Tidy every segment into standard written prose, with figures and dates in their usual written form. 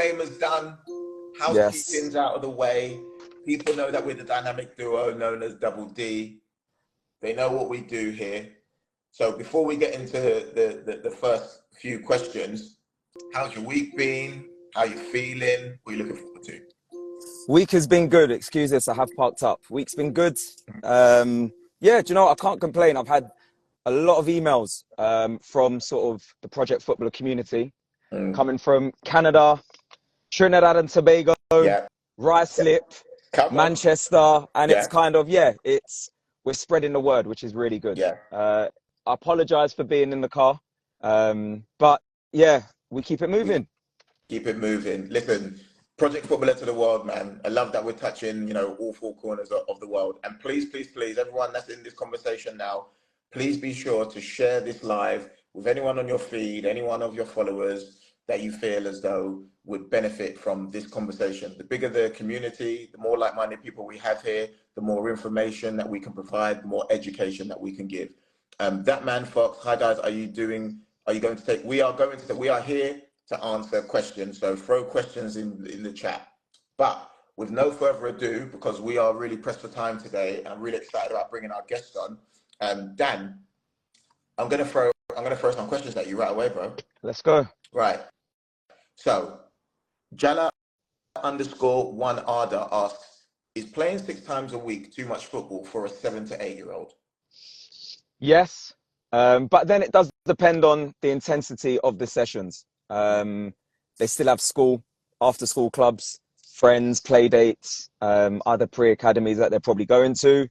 disclaimer's done. Housekeeping's out of the way. People know that we're the dynamic duo known as Double D. They know what we do here. So before we get into the first few questions, how's your week been? How you feeling? What are you looking forward to? Week has been good. Excuse this, I have parked up. Week's been good. Yeah, do you know what? I can't complain. I've had a lot of emails from sort of the Project Footballer community, coming from Canada, Trinidad and Tobago, Ruislip, Manchester, and it's kind of, we're spreading the word, which is really good. I apologize for being in the car, but yeah, we keep it moving. Keep it moving. Listen, Project Footballer to the world, man. I love that we're touching, you know, all four corners of the world. And please, please, please, everyone that's in this conversation now, please be sure to share this live with anyone on your feed, any one of your followers that you feel as though would benefit from this conversation. The bigger the community, the more like-minded people we have here, the more information that we can provide, the more education that we can give. That man Fox, hi guys, we are here to answer questions. So throw questions in the chat. But with no further ado, because we are really pressed for time today, and I'm really excited about bringing our guest on, Dan, I'm gonna throw some questions at you right away, bro. Let's go. Right. So, Jala_1 Arda asks, is playing 6 times a week too much football for a 7 to 8-year-old? Yes, but then it does depend on the intensity of the sessions. They still have school, after school clubs, friends, play dates, other pre-academies that they're probably going to.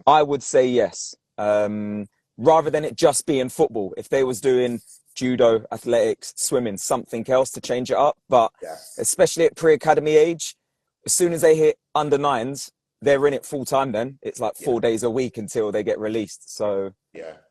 I would say yes. Rather than it just being football. If they was doing judo, athletics, swimming, something else to change it up. But especially at pre-academy age, as soon as they hit under 9s, they're in it full time then. It's like 4 days a week until they get released. So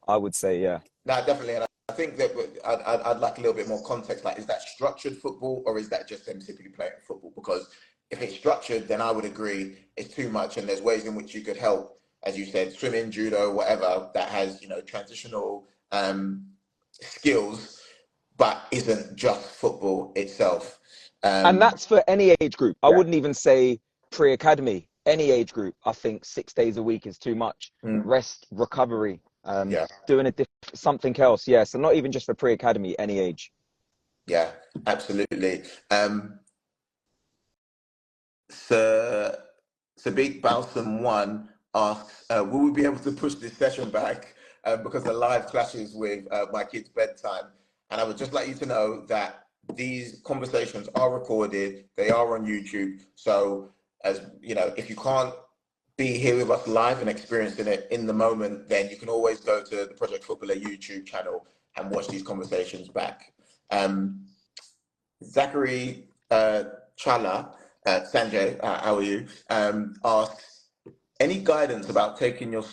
I would say, No, definitely. And I think that I'd like a little bit more context. Like, is that structured football or is that just them simply playing football? Because if it's structured, then I would agree it's too much. And there's ways in which you could help, as you said, swimming, judo, whatever, that has, you know, transitional skills, but isn't just football itself. And that's for any age group. I wouldn't even say pre-academy. Any age group, I think 6 days a week is too much. Rest, recovery, doing something else. Yeah, so not even just for pre-academy, any age. Yeah, absolutely. Sadiq Balsam 1 asks, will we be able to push this session back because the live clashes with my kids' bedtime? And I would just like you to know that these conversations are recorded. They are on YouTube. So, as you know, if you can't be here with us live and experiencing it in the moment, then you can always go to the Project Footballer YouTube channel and watch these conversations back. Zachary Chala, Sanjay, how are you? Asks, any guidance about taking your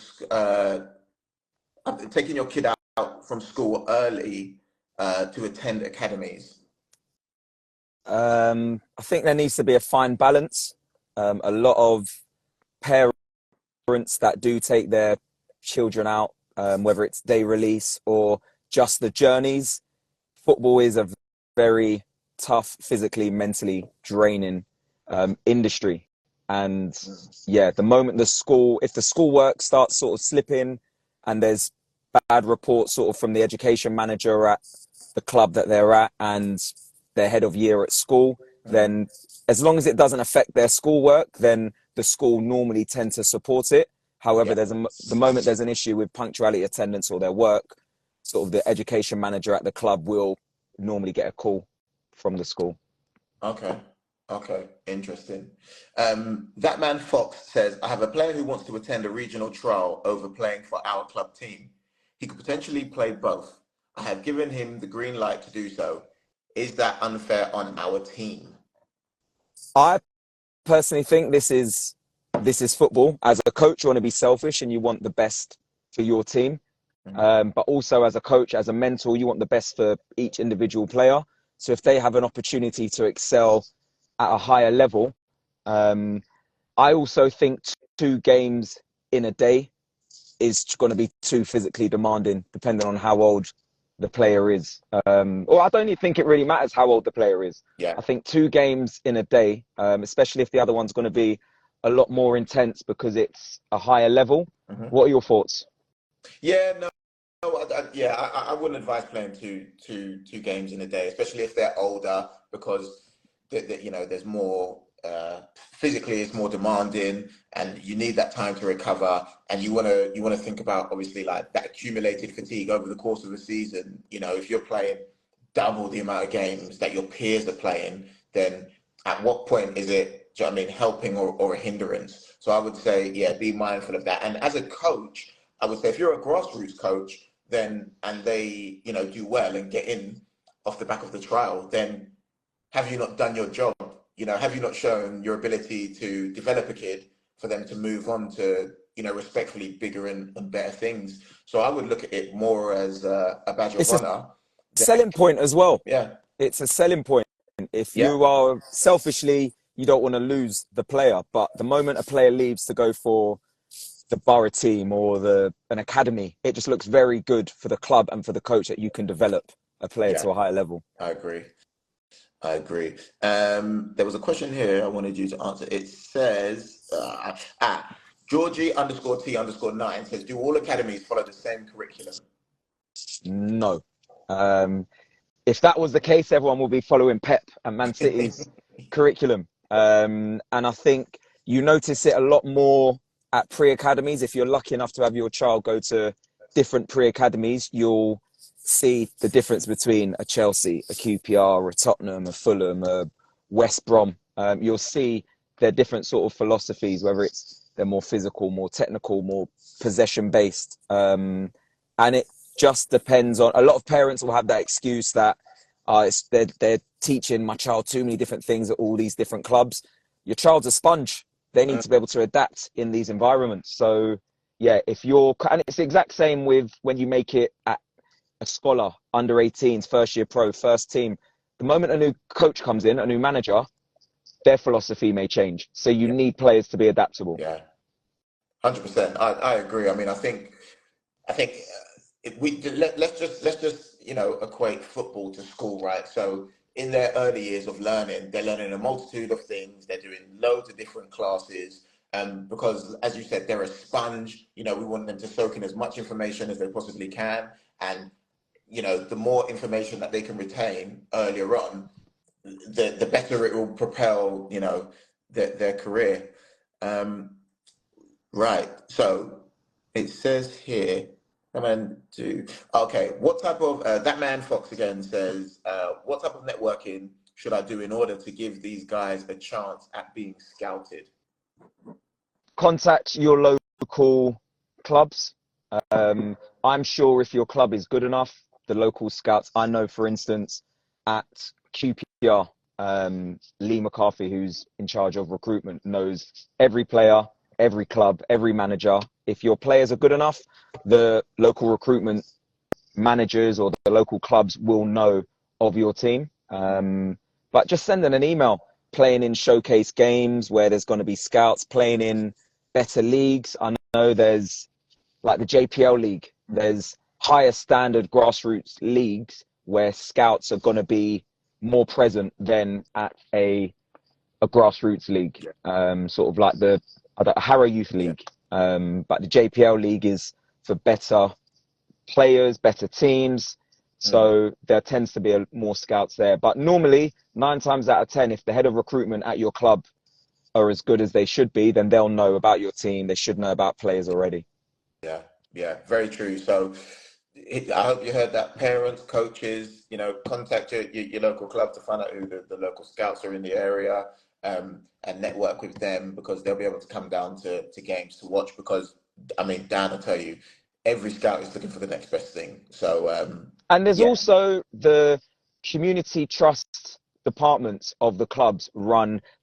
kid out from school early to attend academies? I think there needs to be a fine balance. A lot of parents that do take their children out, whether it's day release or just the journeys, football is a very tough, physically, mentally draining industry. And the moment if the schoolwork starts sort of slipping and there's bad reports sort of from the education manager at the club that they're at and their head of year at school, then as long as it doesn't affect their schoolwork, then the school normally tend to support it. However, the moment there's an issue with punctuality, attendance, or their work, sort of the education manager at the club will normally get a call from the school. Okay, interesting. That man Fox says, I have a player who wants to attend a regional trial over playing for our club team. He could potentially play both. I have given him the green light to do so. Is that unfair on our team? I personally think this is football. As a coach, you want to be selfish and you want the best for your team. But also as a coach, as a mentor, you want the best for each individual player. So if they have an opportunity to excel at a higher level, I also think 2 games in a day is going to be too physically demanding, depending on how old the player is. Or I don't even think it really matters how old the player is. Yeah. I think 2 games in a day, especially if the other one's going to be a lot more intense because it's a higher level. Mm-hmm. What are your thoughts? Yeah, no, I wouldn't advise playing two games in a day, especially if they're older, because you know there's more physically, it's more demanding, and you need that time to recover. And you wanna think about obviously like that accumulated fatigue over the course of a season. You know, if you're playing double the amount of games that your peers are playing, then at what point is it, do you know what I mean, helping or a hindrance? So I would say, yeah, be mindful of that. And as a coach, I would say if you're a grassroots coach, then and they, you know, do well and get in off the back of the trial, then have you not done your job? You know, have you not shown your ability to develop a kid for them to move on to, you know, respectfully bigger and better things? So I would look at it more as a badge of It's a honor. selling point as well. Yeah, It's a selling point. If yeah, you are selfishly, you don't want to lose the player, but the moment a player leaves to go for the borough team or an academy, it just looks very good for the club and for the coach that you can develop a player yeah. to a higher level. I agree. I agree. There was a question here I wanted you to answer. It says, Georgie_T_9 says, do all academies follow the same curriculum? No. If that was the case, everyone will be following Pep and Man City's curriculum. And I think you notice it a lot more at pre-academies. If you're lucky enough to have your child go to different pre-academies, you'll see the difference between a Chelsea, a QPR, a Tottenham, a Fulham, a West Brom. You'll see their different sort of philosophies, whether they're more physical, more technical, more possession-based. And it just depends on, a lot of parents will have that excuse that they're teaching my child too many different things at all these different clubs. Your child's a sponge. They need to be able to adapt in these environments. So yeah, and it's the exact same with when you make it at a scholar, under 18s, first year pro, first team. The moment a new coach comes in, a new manager, their philosophy may change. So you need players to be adaptable. Yeah, 100%. I agree. I mean, I think let's just you know equate football to school, right? So in their early years of learning, they're learning a multitude of things. They're doing loads of different classes. Because as you said, they're a sponge. You know, we want them to soak in as much information as they possibly can, and you know, the more information that they can retain earlier on, the better it will propel, you know, their career. Right. So it says here, okay, what type of, that man Fox again says, what type of networking should I do in order to give these guys a chance at being scouted? Contact your local clubs. I'm sure if your club is good enough, the local scouts, I know, for instance, at QPR, Lee McCarthy, who's in charge of recruitment, knows every player, every club, every manager. If your players are good enough, the local recruitment managers or the local clubs will know of your team. But just send them an email, playing in showcase games where there's going to be scouts, playing in better leagues. I know there's like the JPL league, there's higher standard grassroots leagues where scouts are going to be more present than at a grassroots league, sort of like the Harrow Youth League. But the JPL league is for better players, better teams. So there tends to be more scouts there. But normally, 9 times out of 10, if the head of recruitment at your club are as good as they should be, then they'll know about your team. They should know about players already. Yeah, very true. So I hope you heard that. Parents, coaches, you know, contact your local club to find out who the local scouts are in the area, and network with them, because they'll be able to come down to games to watch. Because, I mean, Dan will tell you, every scout is looking for the next best thing. So, and there's also the community trust departments of the clubs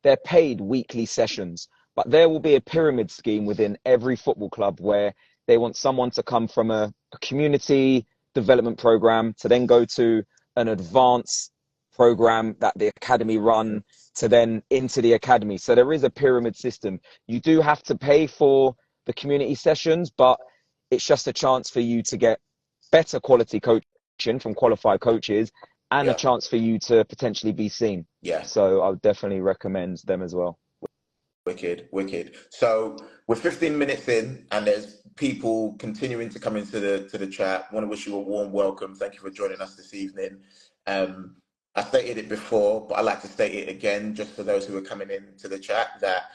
they're paid weekly sessions, but there will be a pyramid scheme within every football club where they want someone to come from a community development program to then go to an advanced program that the academy run to then into the academy. So there is a pyramid system. You do have to pay for the community sessions, but it's just a chance for you to get better quality coaching from qualified coaches and a Yeah. chance for you to potentially be seen. Yeah. So I would definitely recommend them as well. Wicked, wicked. So we're 15 minutes in, and there's people continuing to come into the chat. I want to wish you a warm welcome. Thank you for joining us this evening. I stated it before, but I like to state it again, just for those who are coming into the chat, that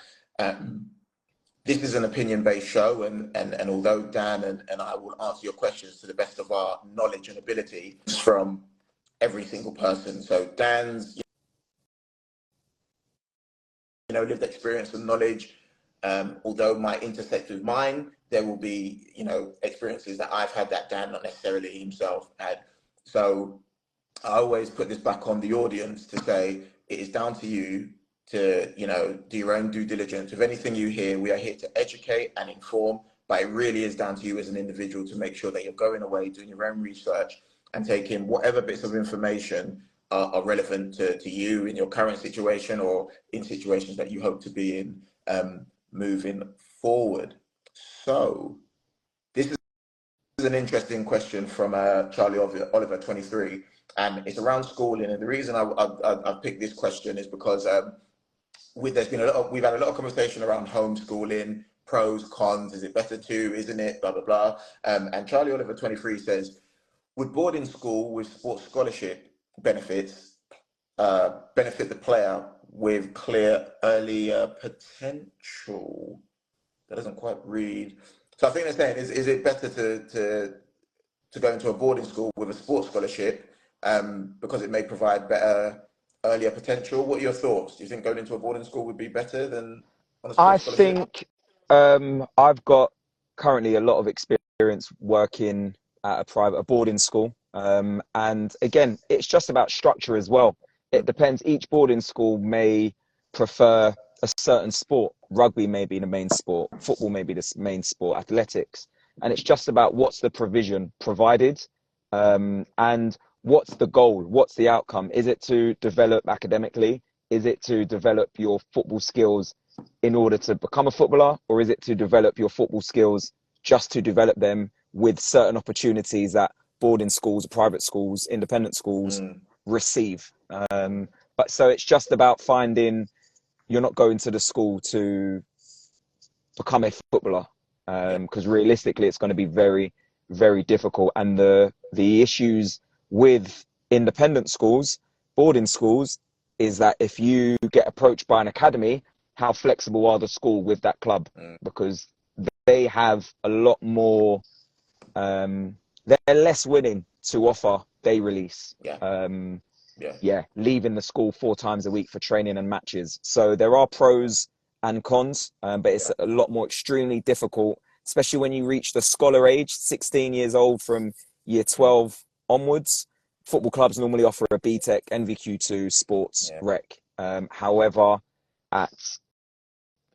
this is an opinion-based show, and although Dan and I will answer your questions to the best of our knowledge and ability from every single person. So Dan's lived experience and knowledge, although might intersect with mine, there will be, experiences that I've had that Dan not necessarily himself had. So I always put this back on the audience to say, it is down to you to, do your own due diligence. With anything you hear, we are here to educate and inform, but it really is down to you as an individual to make sure that you're going away, doing your own research and taking whatever bits of information are relevant to you in your current situation or in situations that you hope to be in moving forward. So this is an interesting question from Charlie Oliver 23, and it's around schooling. And the reason I picked this question is because we've had a lot of conversation around homeschooling, pros, cons, is it better to, isn't it, blah, blah, blah. And Charlie Oliver 23 says, would boarding school with sports scholarship benefits benefit the player with clear earlier potential? That doesn't quite read. So I think they're saying, is it better to go into a boarding school with a sports scholarship because it may provide better earlier potential? What are your thoughts? Do you think going into a boarding school would be better than on a sports scholarship? I think I've got currently a lot of experience working at a boarding school. And again, it's just about structure as well. It depends. Each boarding school may prefer a certain sport. Rugby may be the main sport. Football may be the main sport. Athletics. And it's just about what's the provision provided and what's the goal? What's the outcome? Is it to develop academically? Is it to develop your football skills in order to become a footballer? Or is it to develop your football skills just to develop them with certain opportunities that boarding schools, private schools, independent schools receive? But so it's just about finding, you're not going to the school to become a footballer, because realistically it's going to be very, very difficult. And the issues with independent schools, boarding schools, is that if you get approached by an academy, how flexible are the school with that club? Because they have a lot more, they're less willing to offer day release. Leaving the school 4 times a week for training and matches. So there are pros and cons, but it's a lot more extremely difficult, especially when you reach the scholar age, 16 years old from year 12 onwards. Football clubs normally offer a BTEC, NVQ2 sports rec. However, at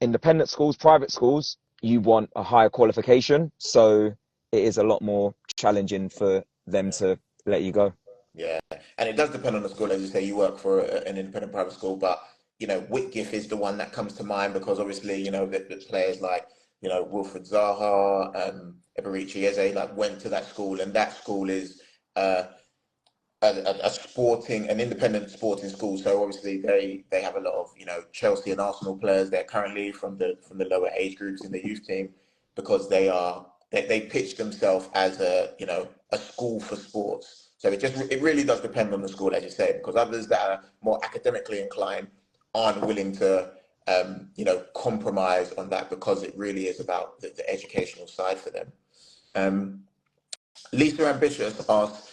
independent schools, private schools, you want a higher qualification. So it is a lot more challenging for them to let you go. Yeah, and it does depend on the school. As you say, you work for an independent private school, but Whitgift is the one that comes to mind because obviously the players like Wilfred Zaha, Eberici Eze went to that school, and that school is an independent sporting school. So obviously they have a lot of Chelsea and Arsenal players there currently from the lower age groups in the youth team, because they pitch themselves as a school for sports. So it really does depend on the school, as you say, because others that are more academically inclined aren't willing to compromise on that, because it really is about the educational side for them. Lisa Ambitious asks,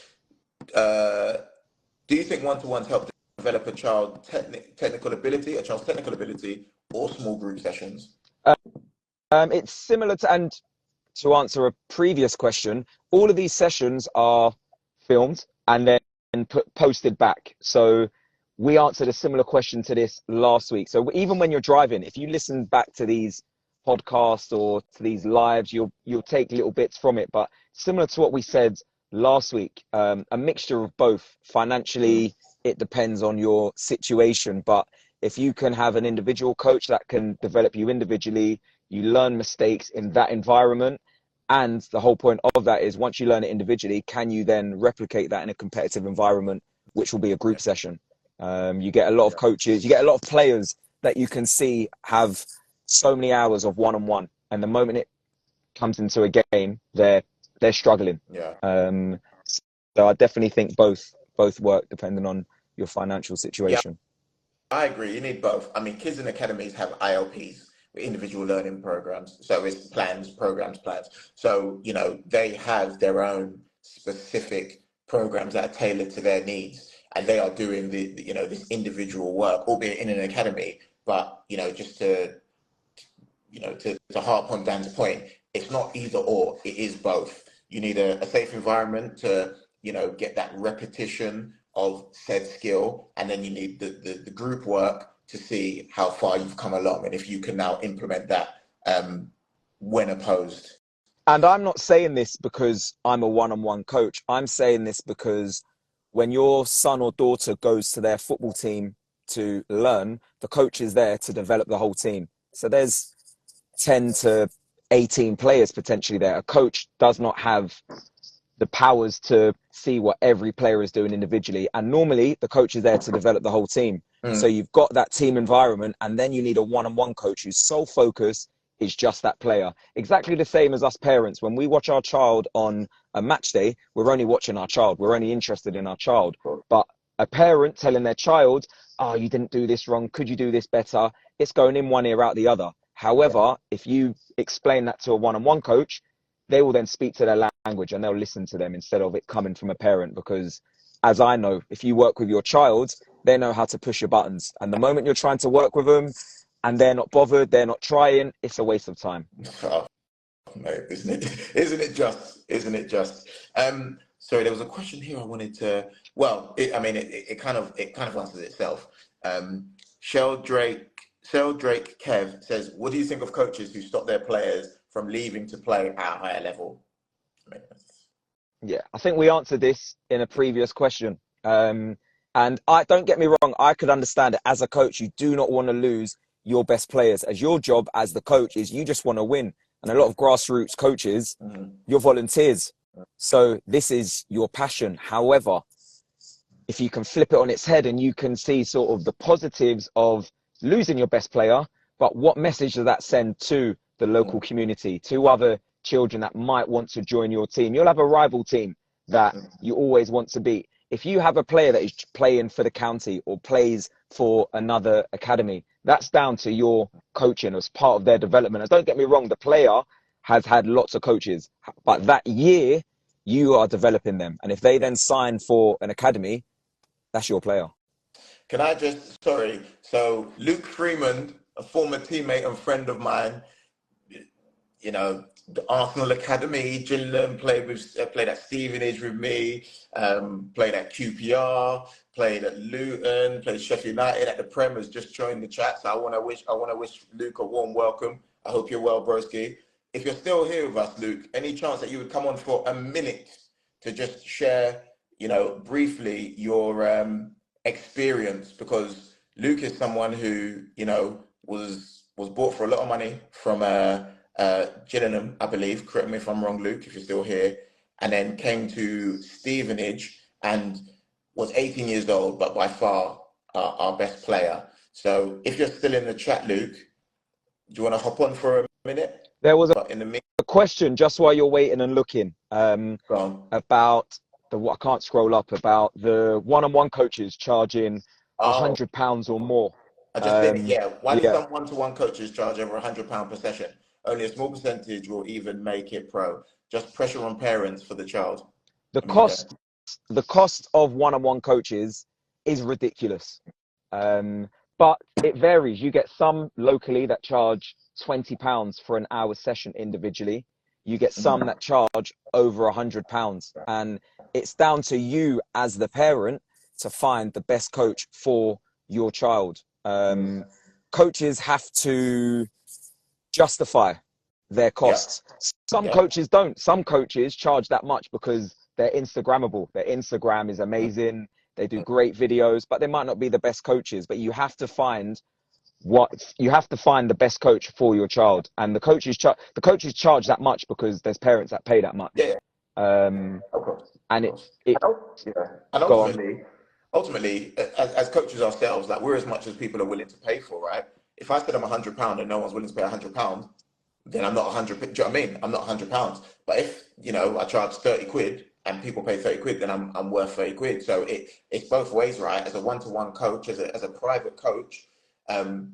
do you think one-to-ones help develop a child's technical ability, or small group sessions? It's similar to, and to answer a previous question, all of these sessions are filmed and then posted back. So we answered a similar question to this last week. So even when you're driving, if you listen back to these podcasts or to these lives, you'll take little bits from it. But similar to what we said last week, a mixture of both. Financially, it depends on your situation. But if you can have an individual coach that can develop you individually, you learn mistakes in that environment, And the whole point of that is once you learn it individually, can you then replicate that in a competitive environment, which will be a group session? You get a lot of coaches, you get a lot of players that you can see have so many hours of one-on-one, and the moment it comes into a game, they're struggling. So I definitely think both work depending on your financial situation. I agree. You need both. I mean, kids in academies have ILPs, individual learning programs. So it's programs. So, you know, they have their own specific programs that are tailored to their needs. And they are doing you know, this individual work, albeit in an academy. But, you know, just to harp on Dan's point, it's not either or, it is both. You need a safe environment to, you know, get that repetition of said skill, and then you need the group work to see how far you've come along and if you can now implement that when opposed. And I'm not saying this because I'm a one-on-one coach. I'm saying this because when your son or daughter goes to their football team to learn, the coach is there to develop the whole team. So there's 10 to 18 players potentially there. A coach does not have the powers to see what every player is doing individually. And normally the coach is there to develop the whole team. So you've got that team environment, and then you need a one-on-one coach whose sole focus is just that player. Exactly the same as us parents. When we watch our child on a match day, we're only watching our child. We're only interested in our child. But a parent telling their child, oh, you didn't do this wrong, could you do this better? It's going in one ear, out the other. However, if you explain that to a one-on-one coach, they will then speak to their language and they'll listen to them instead of it coming from a parent. Because as I know, if you work with your child, they know how to push your buttons. And the moment you're trying to work with them and they're not bothered, they're not trying, it's a waste of time. Oh, mate, isn't it just? Sorry, there was a question here I wanted to, well, it kind of answers itself. Sheldrake Kev says, what do you think of coaches who stop their players from leaving to play at a higher level? Yeah, I think we answered this in a previous question. And I don't get me wrong, I could understand it. As a coach, you do not want to lose your best players, as your job as the coach is you just want to win. And a lot of grassroots coaches, you're volunteers. So this is your passion. However, if you can flip it on its head and you can see sort of the positives of losing your best player, but what message does that send to the local community, to other children that might want to join your team? You'll have a rival team that you always want to beat. If you have a player that is playing for the county or plays for another academy, that's down to your coaching as part of their development. And don't get me wrong, the player has had lots of coaches, but that year you are developing them. And if they then sign for an academy, that's your player. Can I just, sorry, so Luke Freeman, a former teammate and friend of mine, you know, the Arsenal Academy, Gillingham, played at Stevenage with me, played at QPR, played at Luton, played Sheffield United at the Prem, has just joined the chat. So I want to wish Luke a warm welcome. I hope you're well, broski. If you're still here with us, Luke, any chance that you would come on for a minute to just share, you know, briefly your experience? Because Luke is someone who, you know, was bought for a lot of money from Gillingham, I believe. Correct me if I'm wrong, Luke, if you're still here. And then came to Stevenage and was 18 years old, but by far our best player. So if you're still in the chat, Luke, do you want to hop on for a minute? There was a question just while you're waiting and looking about I can't scroll up, about the one-on-one coaches charging £100 or more. I just did it, yeah. Why do some one-to-one coaches charge over £100 per session? Only a small percentage will even make it pro. Just pressure on parents for the child. The cost of one-on-one coaches is ridiculous. But it varies. You get some locally that charge £20 for an hour session individually. You get some that charge over £100. And it's down to you as the parent to find the best coach for your child. Coaches have to justify their costs. Some coaches don't. Some coaches charge that much because they're Instagrammable. Their Instagram is amazing. They do great videos, but they might not be the best coaches. But you have to find what you have to find the best coach for your child, and the coaches charge that much because there's parents that pay that much. Yeah, Um, of course, and of course. Yeah, and go on. ultimately, as coaches ourselves, like we're as much as people are willing to pay for, right? If I said I'm £100 and no one's willing to pay £100, then I'm not 100. Do you know what I mean? I'm not £100. But if I charge 30 quid and people pay 30 quid, then I'm worth 30 quid. So it's both ways, right? As a one-to-one coach, as a private coach,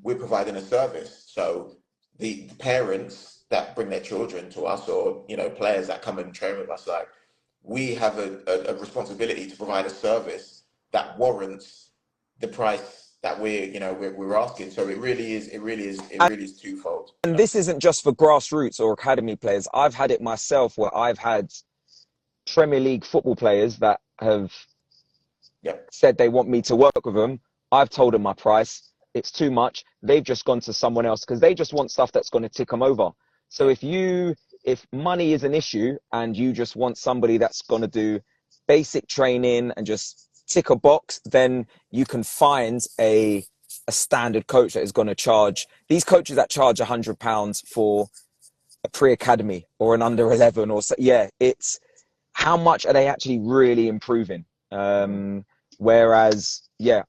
we're providing a service. So the parents that bring their children to us, or players that come and train with us, like we have a responsibility to provide a service that warrants the price that we're asking. So it really is twofold. And this isn't just for grassroots or academy players. I've had it myself where I've had Premier League football players that have said they want me to work with them. I've told them my price. It's too much. They've just gone to someone else because they just want stuff that's going to tick them over. So if money is an issue and you just want somebody that's going to do basic training and just tick a box, then you can find a standard coach that is going to charge. These coaches that charge £100 for a pre-academy or an under 11 or so, it's how much are they actually really improving? Whereas,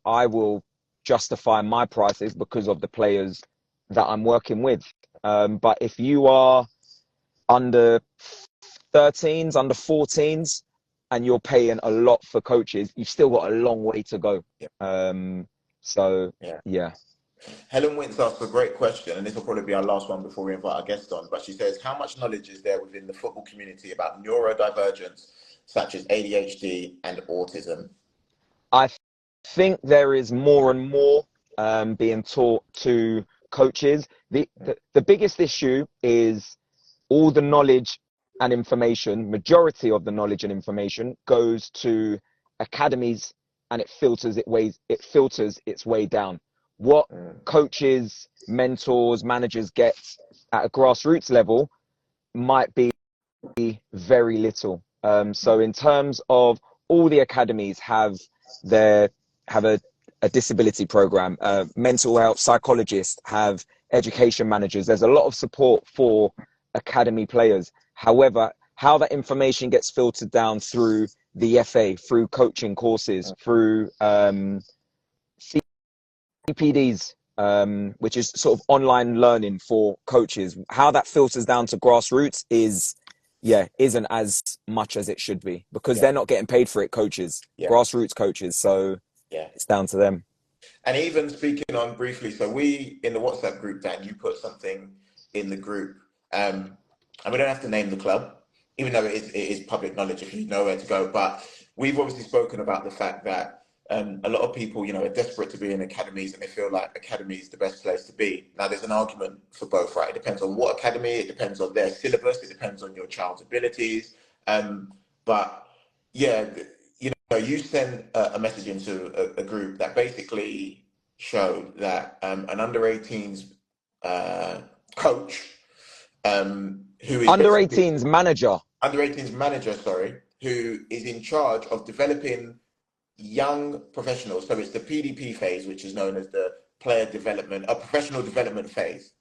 I will justify my prices because of the players that I'm working with. But if you are under 13s, under 14s, and you're paying a lot for coaches, you've still got a long way to go. Helen Wintz asked a great question, and this will probably be our last one before we invite our guest on. But she says, how much knowledge is there within the football community about neurodivergence, such as ADHD and autism? I think there is more and more being taught to coaches. The biggest issue is all the knowledge and information, majority of the knowledge and information goes to academies, and it filters its way down. What coaches, mentors, managers get at a grassroots level might be very little. So in terms of all the academies have a disability program, mental health psychologists, have education managers. There's a lot of support for academy players. However, how that information gets filtered down through the FA, through coaching courses, through CPDs, which is sort of online learning for coaches, how that filters down to grassroots isn't as much as it should be, because they're not getting paid for it, grassroots coaches. So it's down to them. And even speaking on briefly, so we, in the WhatsApp group, Dan, you put something in the group, and we don't have to name the club, even though it is public knowledge if you know where to go. But we've obviously spoken about the fact that a lot of people, are desperate to be in academies, and they feel like academy is the best place to be. Now, there's an argument for both, right? It depends on what academy, it depends on their syllabus, it depends on your child's abilities. But you sent a message into a group that basically showed that an under 18s coach, who is under 18s manager, who is in charge of developing young professionals. So it's the PDP phase, which is known as the professional development phase.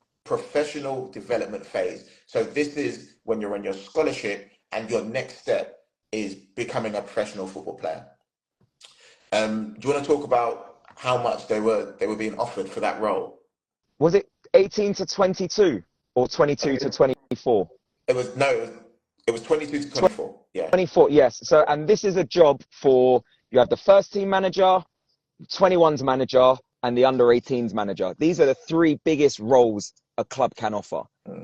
So this is when you're on your scholarship and your next step is becoming a professional football player. Do you want to talk about how much they were being offered for that role? Was it 18 to 22 or 22 to 24? It was 22 to 24. Yeah. 24, yes. So, and this is a job for, you have the first team manager, 21s manager, and the under 18s manager. These are the three biggest roles a club can offer.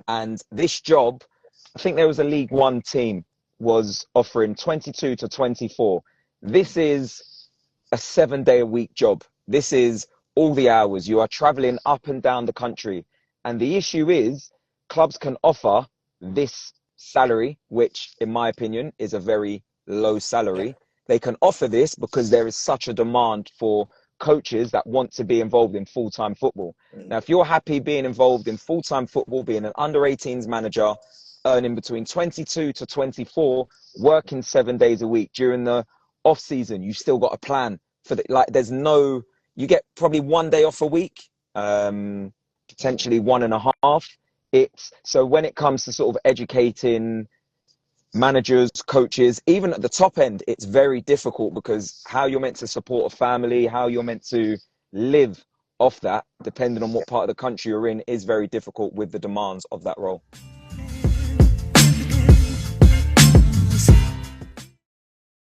And this job, I think there was a League One team was offering 22 to 24. This is a 7-day-a-week job. This is all the hours. You are traveling up and down the country. And the issue is clubs can offer this salary, which in my opinion is a very low salary. They can offer this because there is such a demand for coaches that want to be involved in full-time football. Now, if you're happy being involved in full-time football, being an under 18s manager, earning between 22 to 24, working 7 days a week during the off season, you've still got a plan for you get probably 1 day off a week potentially 1.5. It's so when it comes to sort of educating managers, coaches, even at the top end, it's very difficult, because how you're meant to support a family, how you're meant to live off that, depending on what part of the country you're in, is very difficult with the demands of that role.